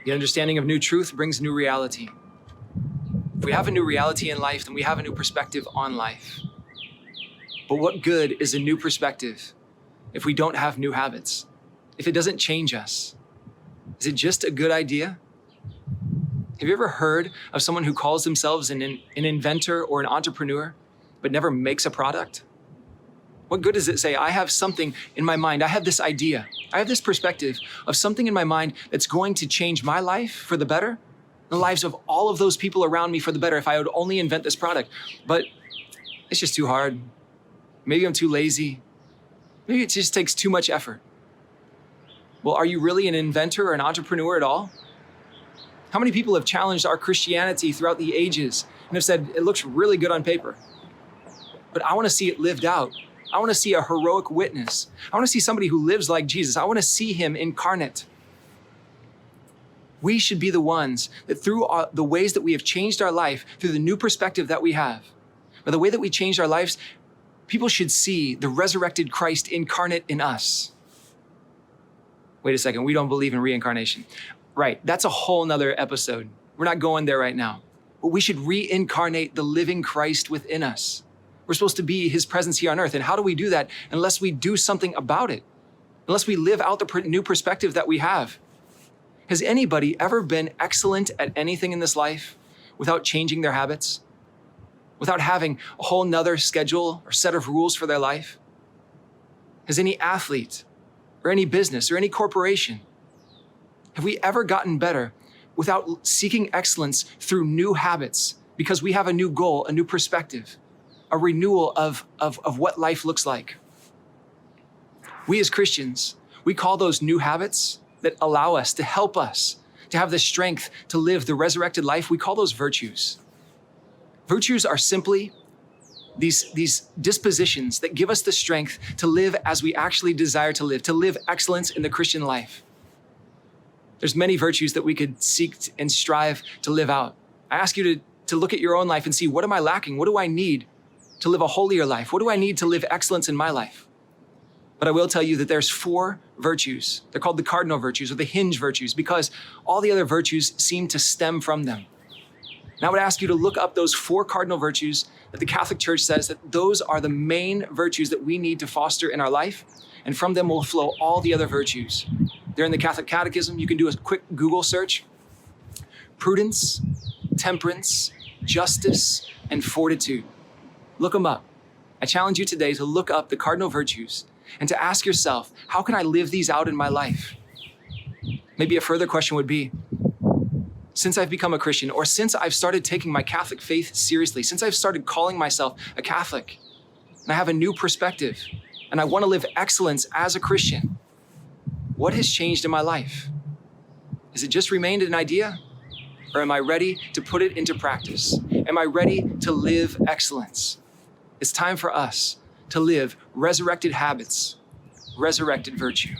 The understanding of new truth brings new reality. If we have a new reality in life, then we have a new perspective on life. But what good is a new perspective if we don't have new habits? If it doesn't change us? Is it just a good idea? Have you ever heard of someone who calls themselves an inventor or an entrepreneur, but never makes a product? What good does it say, I have something in my mind, I have this idea, I have this perspective of something in my mind that's going to change my life for the better, the lives of all of those people around me for the better if I would only invent this product. But it's just too hard. Maybe I'm too lazy. Maybe it just takes too much effort. Well, are you really an inventor or an entrepreneur at all? How many people have challenged our Christianity throughout the ages and have said, it looks really good on paper, but I want to see it lived out. I want to see a heroic witness. I want to see somebody who lives like Jesus. I want to see him incarnate. We should be the ones that through the ways that we have changed our life, through the new perspective that we have, by the way that we changed our lives, people should see the resurrected Christ incarnate in us. Wait a second, we don't believe in reincarnation. Right, that's a whole nother episode. We're not going there right now. But we should reincarnate the living Christ within us. We're supposed to be his presence here on earth. And how do we do that unless we do something about it? Unless we live out the new perspective that we have. Has anybody ever been excellent at anything in this life without changing their habits? Without having a whole nother schedule or set of rules for their life? Has any athlete or any business or any corporation, have we ever gotten better without seeking excellence through new habits because we have a new goal, a new perspective, a renewal of what life looks like? We as Christians, we call those new habits that allow us, to help us, to have the strength to live the resurrected life, we call those virtues. Virtues are simply these dispositions that give us the strength to live as we actually desire to live excellence in the Christian life. There's many virtues that we could seek and strive to live out. I ask you to look at your own life and see, what am I lacking? What do I need to live a holier life? What do I need to live excellence in my life? But I will tell you that there's 4 virtues. They're called the cardinal virtues or the hinge virtues because all the other virtues seem to stem from them. And I would ask you to look up those 4 cardinal virtues that the Catholic Church says that those are the main virtues that we need to foster in our life. And from them will flow all the other virtues. They're in the Catholic Catechism. You can do a quick Google search. Prudence, temperance, justice, and fortitude. Look them up. I challenge you today to look up the cardinal virtues and to ask yourself, how can I live these out in my life? Maybe a further question would be, since I've become a Christian, or since I've started taking my Catholic faith seriously, since I've started calling myself a Catholic, and I have a new perspective, and I want to live excellence as a Christian, what has changed in my life? Has it just remained an idea? Or am I ready to put it into practice? Am I ready to live excellence? It's time for us to live resurrected habits, resurrected virtue.